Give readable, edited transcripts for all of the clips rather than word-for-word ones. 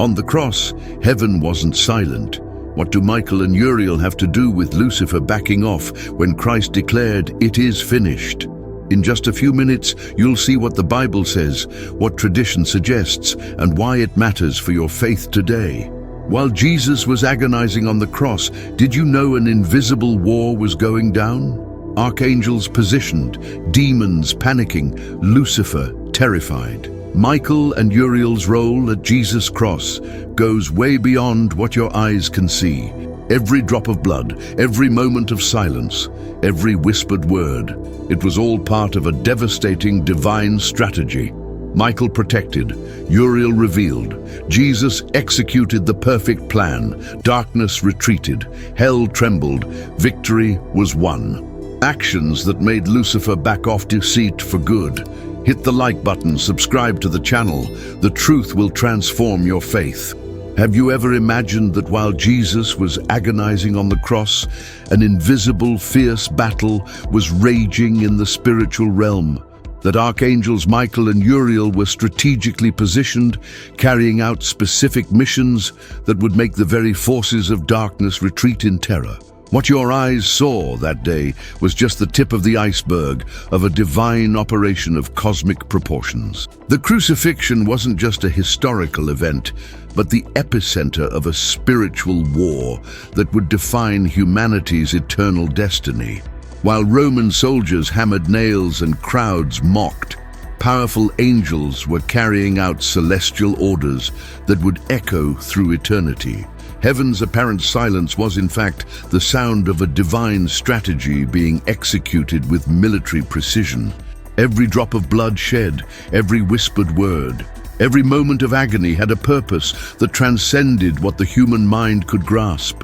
On the cross, heaven wasn't silent. What do Michael and Uriel have to do with Lucifer backing off when Christ declared, "It is finished"? In just a few minutes, you'll see what the Bible says, what tradition suggests, and why it matters for your faith today. While Jesus was agonizing on the cross, did you know an invisible war was going down? Archangels positioned, demons panicking, Lucifer terrified. Michael and Uriel's role at Jesus' cross goes way beyond what your eyes can see. Every drop of blood, every moment of silence, every whispered word, it was all part of a devastating divine strategy. Michael protected, Uriel revealed, Jesus executed the perfect plan, darkness retreated, hell trembled, victory was won. Actions that made Lucifer back off deceit for good. Hit the like button, subscribe to the channel. The truth will transform your faith. Have you ever imagined that while Jesus was agonizing on the cross, an invisible, fierce battle was raging in the spiritual realm? That Archangels Michael and Uriel were strategically positioned, carrying out specific missions that would make the very forces of darkness retreat in terror? What your eyes saw that day was just the tip of the iceberg of a divine operation of cosmic proportions. The crucifixion wasn't just a historical event, but the epicenter of a spiritual war that would define humanity's eternal destiny. While Roman soldiers hammered nails and crowds mocked, powerful angels were carrying out celestial orders that would echo through eternity. Heaven's apparent silence was, in fact, the sound of a divine strategy being executed with military precision. Every drop of blood shed, every whispered word, every moment of agony had a purpose that transcended what the human mind could grasp.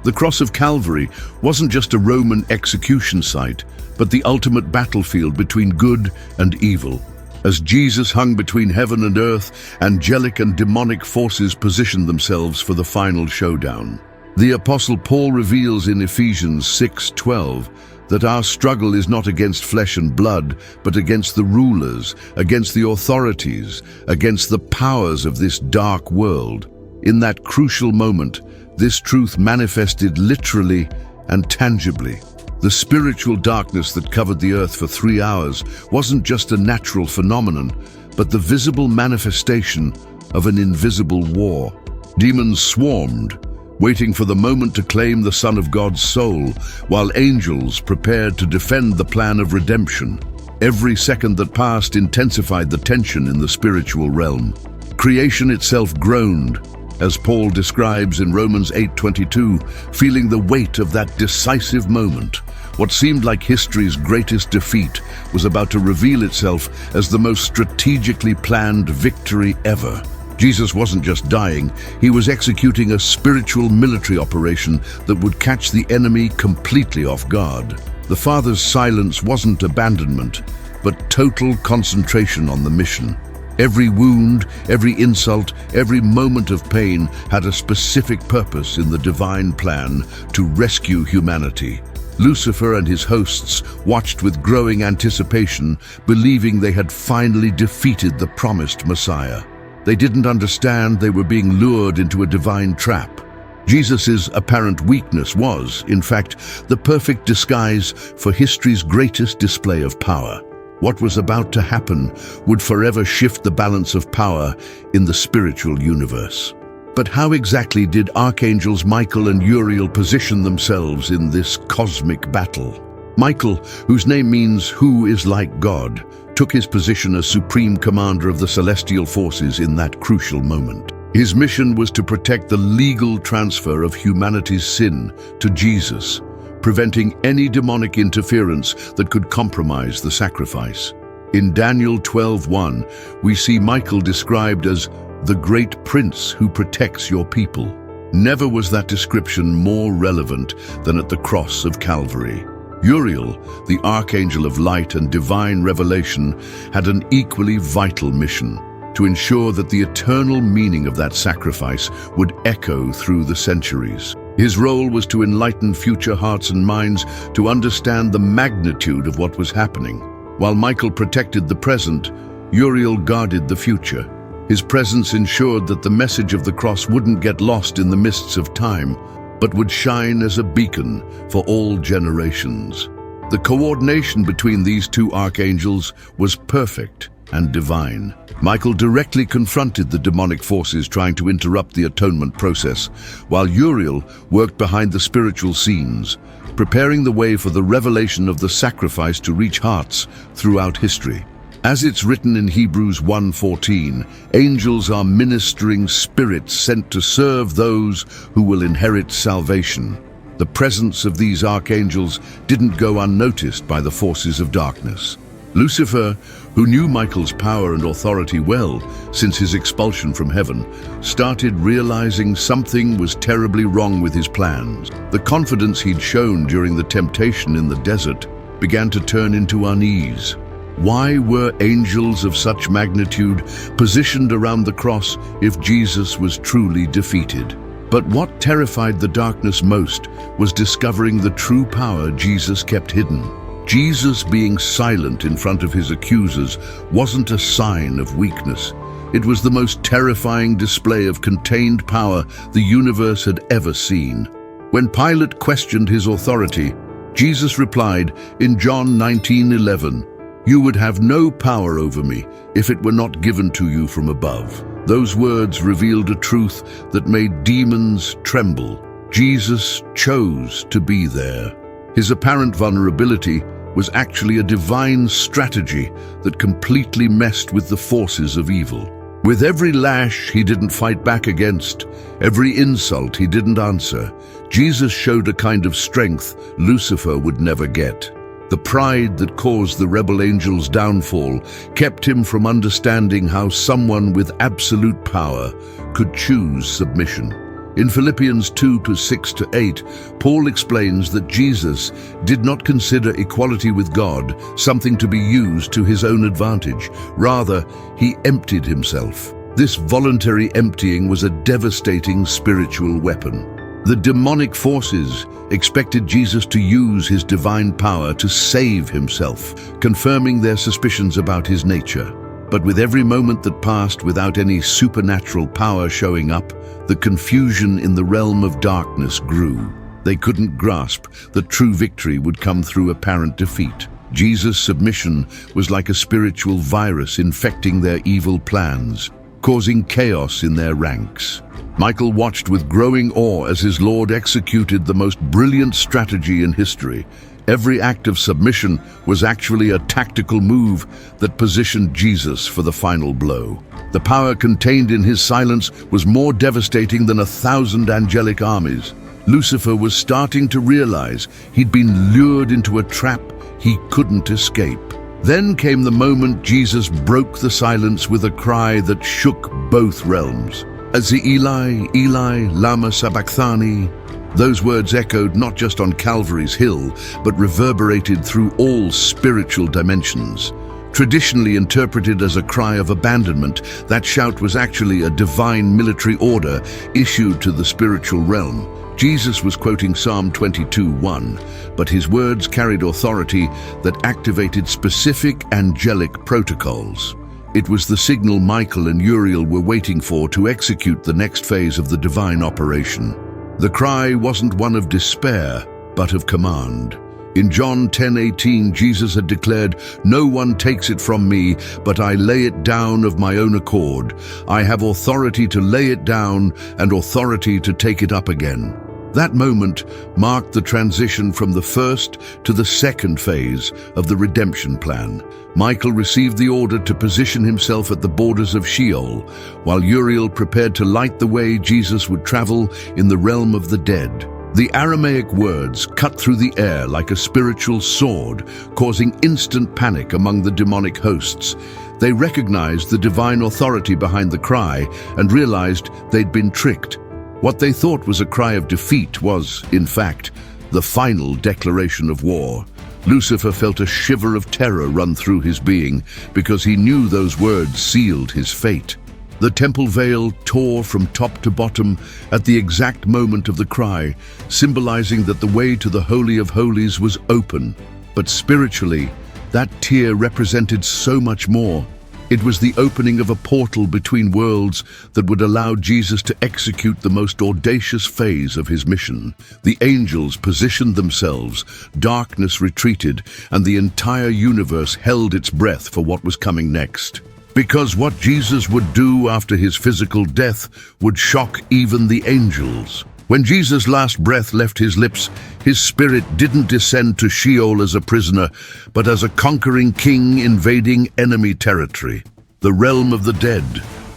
The cross of Calvary wasn't just a Roman execution site, but the ultimate battlefield between good and evil. As Jesus hung between heaven and earth, angelic and demonic forces positioned themselves for the final showdown. The Apostle Paul reveals in Ephesians 6:12 that our struggle is not against flesh and blood, but against the rulers, against the authorities, against the powers of this dark world. In that crucial moment, this truth manifested literally and tangibly. The spiritual darkness that covered the earth for 3 hours wasn't just a natural phenomenon, but the visible manifestation of an invisible war. Demons swarmed, waiting for the moment to claim the Son of God's soul, while angels prepared to defend the plan of redemption. Every second that passed intensified the tension in the spiritual realm. Creation itself groaned, as Paul describes in Romans 8:22, feeling the weight of that decisive moment. What seemed like history's greatest defeat was about to reveal itself as the most strategically planned victory ever. Jesus wasn't just dying, he was executing a spiritual military operation that would catch the enemy completely off guard. The Father's silence wasn't abandonment, but total concentration on the mission. Every wound, every insult, every moment of pain had a specific purpose in the divine plan to rescue humanity. Lucifer and his hosts watched with growing anticipation, believing they had finally defeated the promised Messiah. They didn't understand they were being lured into a divine trap. Jesus' apparent weakness was, in fact, the perfect disguise for history's greatest display of power. What was about to happen would forever shift the balance of power in the spiritual universe. But how exactly did Archangels Michael and Uriel position themselves in this cosmic battle? Michael, whose name means "who is like God," took his position as supreme commander of the celestial forces in that crucial moment. His mission was to protect the legal transfer of humanity's sin to Jesus, preventing any demonic interference that could compromise the sacrifice. In Daniel 12:1, we see Michael described as the great prince who protects your people. Never was that description more relevant than at the cross of Calvary. Uriel, the archangel of light and divine revelation, had an equally vital mission: to ensure that the eternal meaning of that sacrifice would echo through the centuries. His role was to enlighten future hearts and minds to understand the magnitude of what was happening. While Michael protected the present, Uriel guarded the future. His presence ensured that the message of the cross wouldn't get lost in the mists of time, but would shine as a beacon for all generations. The coordination between these two archangels was perfect and divine. Michael directly confronted the demonic forces trying to interrupt the atonement process, while Uriel worked behind the spiritual scenes, preparing the way for the revelation of the sacrifice to reach hearts throughout history. As it's written in Hebrews 1:14, angels are ministering spirits sent to serve those who will inherit salvation. The presence of these archangels didn't go unnoticed by the forces of darkness. Lucifer, who knew Michael's power and authority well since his expulsion from heaven, started realizing something was terribly wrong with his plans. The confidence he'd shown during the temptation in the desert began to turn into unease. Why were angels of such magnitude positioned around the cross if Jesus was truly defeated? But what terrified the darkness most was discovering the true power Jesus kept hidden. Jesus being silent in front of his accusers wasn't a sign of weakness. It was the most terrifying display of contained power the universe had ever seen. When Pilate questioned his authority, Jesus replied in John 19:11, "You would have no power over me if it were not given to you from above." Those words revealed a truth that made demons tremble. Jesus chose to be there. His apparent vulnerability was actually a divine strategy that completely messed with the forces of evil. With every lash he didn't fight back against, every insult he didn't answer, Jesus showed a kind of strength Lucifer would never get. The pride that caused the rebel angel's downfall kept him from understanding how someone with absolute power could choose submission. In Philippians 2:6-8, Paul explains that Jesus did not consider equality with God something to be used to his own advantage. Rather, he emptied himself. This voluntary emptying was a devastating spiritual weapon. The demonic forces expected Jesus to use his divine power to save himself, confirming their suspicions about his nature. But with every moment that passed without any supernatural power showing up, the confusion in the realm of darkness grew. They couldn't grasp that true victory would come through apparent defeat. Jesus' submission was like a spiritual virus infecting their evil plans, causing chaos in their ranks. Michael watched with growing awe as his Lord executed the most brilliant strategy in history. Every act of submission was actually a tactical move that positioned Jesus for the final blow. The power contained in his silence was more devastating than 1,000 angelic armies. Lucifer was starting to realize he'd been lured into a trap he couldn't escape. Then came the moment Jesus broke the silence with a cry that shook both realms. As the Eli, Eli, lama sabachthani, those words echoed not just on Calvary's hill, but reverberated through all spiritual dimensions. Traditionally interpreted as a cry of abandonment, that shout was actually a divine military order issued to the spiritual realm. Jesus was quoting Psalm 22:1, but his words carried authority that activated specific angelic protocols. It was the signal Michael and Uriel were waiting for to execute the next phase of the divine operation. The cry wasn't one of despair, but of command. In John 10:18, Jesus had declared, "No one takes it from me, but I lay it down of my own accord. I have authority to lay it down and authority to take it up again." That moment marked the transition from the first to the second phase of the redemption plan. Michael received the order to position himself at the borders of Sheol, while Uriel prepared to light the way Jesus would travel in the realm of the dead. The Aramaic words cut through the air like a spiritual sword, causing instant panic among the demonic hosts. They recognized the divine authority behind the cry and realized they'd been tricked. What they thought was a cry of defeat was, in fact, the final declaration of war. Lucifer felt a shiver of terror run through his being because he knew those words sealed his fate. The temple veil tore from top to bottom at the exact moment of the cry, symbolizing that the way to the Holy of Holies was open. But spiritually, that tear represented so much more. It was the opening of a portal between worlds that would allow Jesus to execute the most audacious phase of his mission. The angels positioned themselves, darkness retreated, and the entire universe held its breath for what was coming next. Because what Jesus would do after his physical death would shock even the angels. When Jesus' last breath left his lips, his spirit didn't descend to Sheol as a prisoner, but as a conquering king invading enemy territory. The realm of the dead,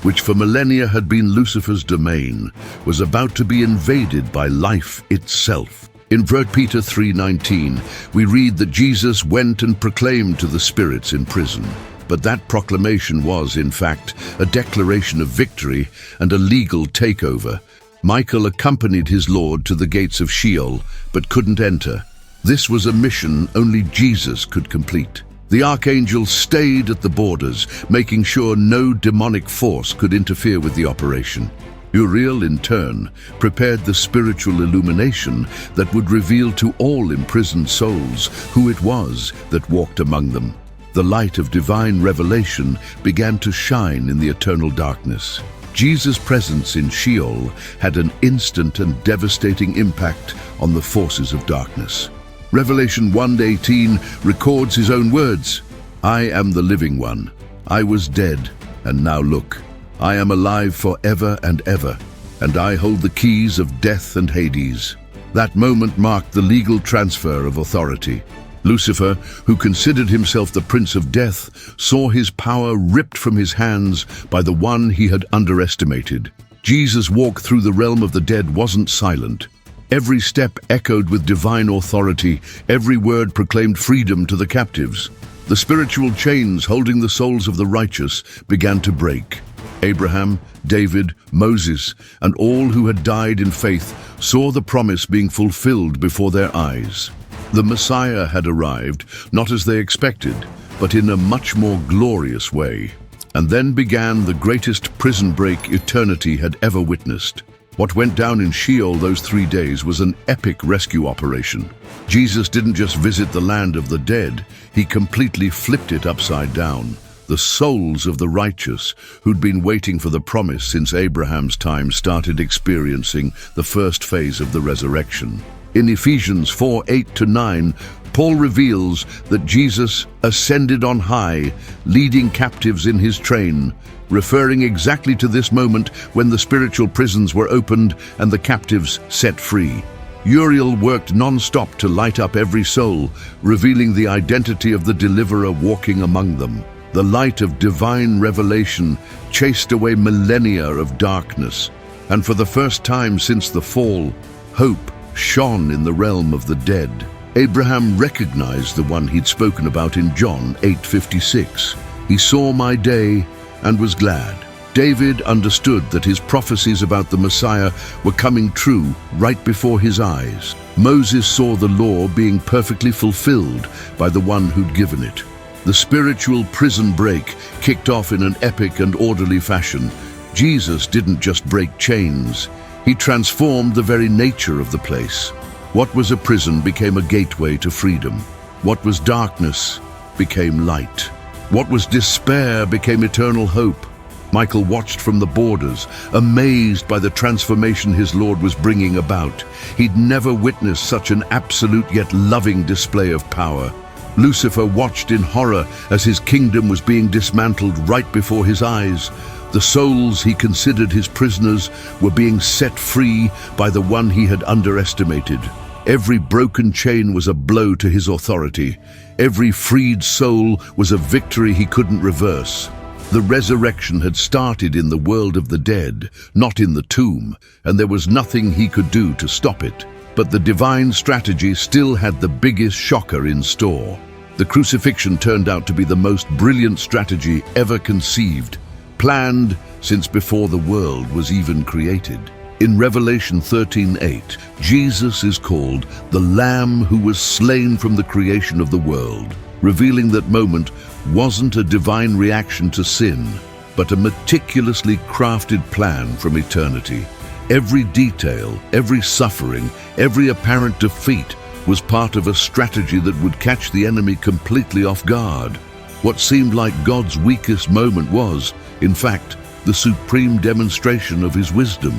which for millennia had been Lucifer's domain, was about to be invaded by life itself. In 1 Peter 3:19, we read that Jesus went and proclaimed to the spirits in prison. But that proclamation was, in fact, a declaration of victory and a legal takeover. Michael accompanied his Lord to the gates of Sheol, but couldn't enter. This was a mission only Jesus could complete. The archangels stayed at the borders, making sure no demonic force could interfere with the operation. Uriel, in turn, prepared the spiritual illumination that would reveal to all imprisoned souls who it was that walked among them. The light of divine revelation began to shine in the eternal darkness. Jesus' presence in Sheol had an instant and devastating impact on the forces of darkness. Revelation 1:18 records his own words, "I am the living one. I was dead, and now look. I am alive forever and ever, and I hold the keys of death and Hades." That moment marked the legal transfer of authority. Lucifer, who considered himself the prince of death, saw his power ripped from his hands by the one he had underestimated. Jesus' walk through the realm of the dead wasn't silent. Every step echoed with divine authority, every word proclaimed freedom to the captives. The spiritual chains holding the souls of the righteous began to break. Abraham, David, Moses, and all who had died in faith saw the promise being fulfilled before their eyes. The Messiah had arrived, not as they expected, but in a much more glorious way. And then began the greatest prison break eternity had ever witnessed. What went down in Sheol those 3 days was an epic rescue operation. Jesus didn't just visit the land of the dead, he completely flipped it upside down. The souls of the righteous, who'd been waiting for the promise since Abraham's time, started experiencing the first phase of the resurrection. In Ephesians 4:8-9, Paul reveals that Jesus ascended on high, leading captives in his train, referring exactly to this moment when the spiritual prisons were opened and the captives set free. Uriel worked non-stop to light up every soul, revealing the identity of the deliverer walking among them. The light of divine revelation chased away millennia of darkness, and for the first time since the fall, hope shone in the realm of the dead. Abraham recognized the one he'd spoken about in John 8:56. He saw my day and was glad. David understood that his prophecies about the Messiah were coming true right before his eyes. Moses saw the law being perfectly fulfilled by the one who'd given it. The spiritual prison break kicked off in an epic and orderly fashion. Jesus didn't just break chains. He transformed the very nature of the place. What was a prison became a gateway to freedom. What was darkness became light. What was despair became eternal hope. Michael watched from the borders, amazed by the transformation his Lord was bringing about. He'd never witnessed such an absolute yet loving display of power. Lucifer watched in horror as his kingdom was being dismantled right before his eyes. The souls he considered his prisoners were being set free by the one he had underestimated. Every broken chain was a blow to his authority. Every freed soul was a victory he couldn't reverse. The resurrection had started in the world of the dead, not in the tomb, and there was nothing he could do to stop it. But the divine strategy still had the biggest shocker in store. The crucifixion turned out to be the most brilliant strategy ever conceived, planned since before the world was even created. In Revelation 13:8, Jesus is called the Lamb who was slain from the creation of the world, revealing that moment wasn't a divine reaction to sin, but a meticulously crafted plan from eternity. Every detail, every suffering, every apparent defeat was part of a strategy that would catch the enemy completely off guard. What seemed like God's weakest moment was, in fact, the supreme demonstration of his wisdom.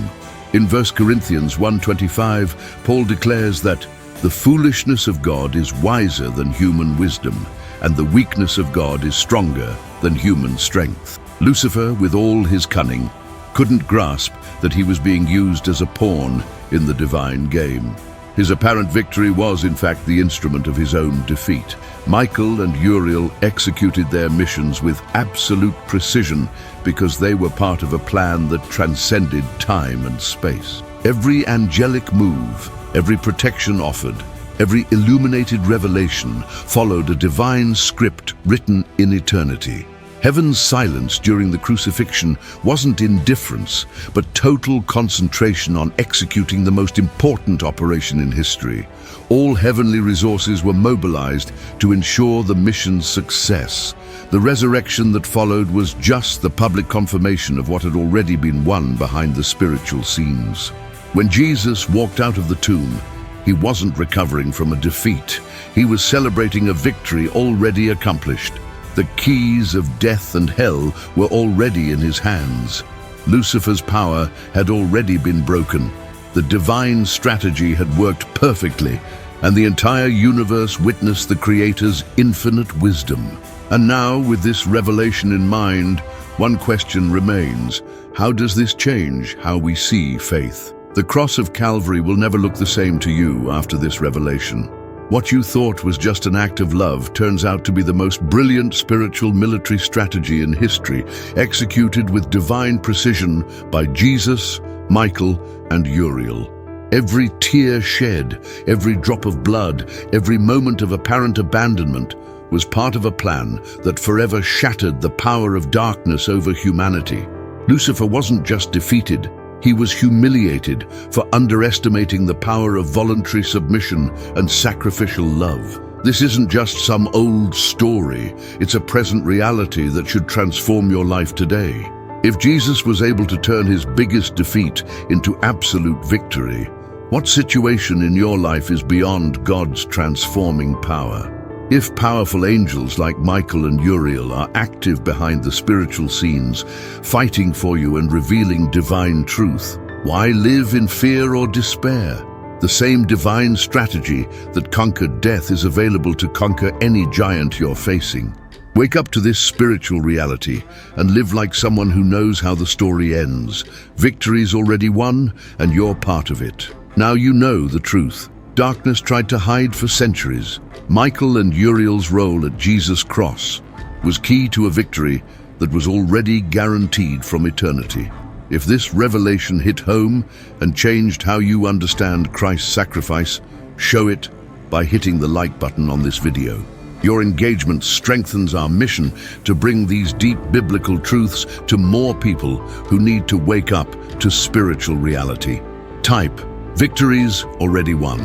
In 1 Corinthians 1:25, Paul declares that the foolishness of God is wiser than human wisdom, and the weakness of God is stronger than human strength. Lucifer, with all his cunning, couldn't grasp that he was being used as a pawn in the divine game. His apparent victory was, in fact, the instrument of his own defeat. Michael and Uriel executed their missions with absolute precision because they were part of a plan that transcended time and space. Every angelic move, every protection offered, every illuminated revelation followed a divine script written in eternity. Heaven's silence during the crucifixion wasn't indifference, but total concentration on executing the most important operation in history. All heavenly resources were mobilized to ensure the mission's success. The resurrection that followed was just the public confirmation of what had already been won behind the spiritual scenes. When Jesus walked out of the tomb, he wasn't recovering from a defeat. He was celebrating a victory already accomplished. The keys of death and hell were already in his hands. Lucifer's power had already been broken. The divine strategy had worked perfectly, and the entire universe witnessed the Creator's infinite wisdom. And now, with this revelation in mind, one question remains: how does this change how we see faith? The cross of Calvary will never look the same to you after this revelation. What you thought was just an act of love turns out to be the most brilliant spiritual military strategy in history, executed with divine precision by Jesus, Michael, and Uriel. Every tear shed, every drop of blood, every moment of apparent abandonment was part of a plan that forever shattered the power of darkness over humanity. Lucifer wasn't just defeated, he was humiliated for underestimating the power of voluntary submission and sacrificial love. This isn't just some old story, it's a present reality that should transform your life today. If Jesus was able to turn his biggest defeat into absolute victory, what situation in your life is beyond God's transforming power? If powerful angels like Michael and Uriel are active behind the spiritual scenes, fighting for you and revealing divine truth, why live in fear or despair? The same divine strategy that conquered death is available to conquer any giant you're facing. Wake up to this spiritual reality and live like someone who knows how the story ends. Victory's already won, and you're part of it. Now you know the truth. Darkness tried to hide for centuries. Michael and Uriel's role at Jesus' cross was key to a victory that was already guaranteed from eternity. If this revelation hit home and changed how you understand Christ's sacrifice, show it by hitting the like button on this video. Your engagement strengthens our mission to bring these deep biblical truths to more people who need to wake up to spiritual reality. Type "Victories already won"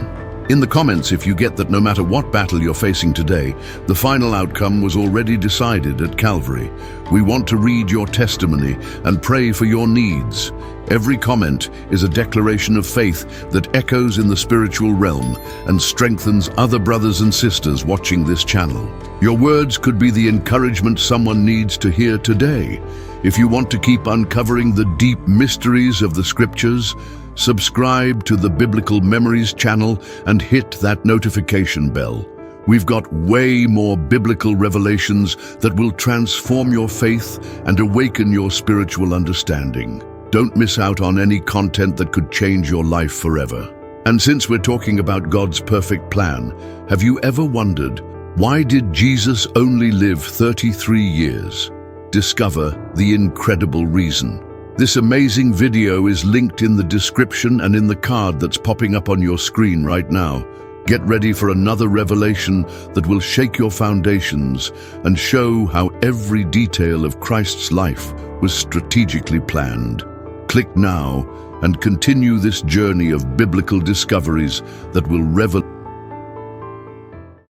in the comments if you get that no matter what battle you're facing today, the final outcome was already decided at Calvary. We want to read your testimony and pray for your needs. Every comment is a declaration of faith that echoes in the spiritual realm and strengthens other brothers and sisters watching this channel. Your words could be the encouragement someone needs to hear today. If you want to keep uncovering the deep mysteries of the scriptures, subscribe to the Biblical Memories channel and hit that notification bell. We've got way more biblical revelations that will transform your faith and awaken your spiritual understanding. Don't miss out on any content that could change your life forever. And since we're talking about God's perfect plan, have you ever wondered, why did Jesus only live 33 years? Discover the incredible reason. This amazing video is linked in the description and in the card that's popping up on your screen right now. Get ready for another revelation that will shake your foundations and show how every detail of Christ's life was strategically planned. Click now and continue this journey of biblical discoveries that will revel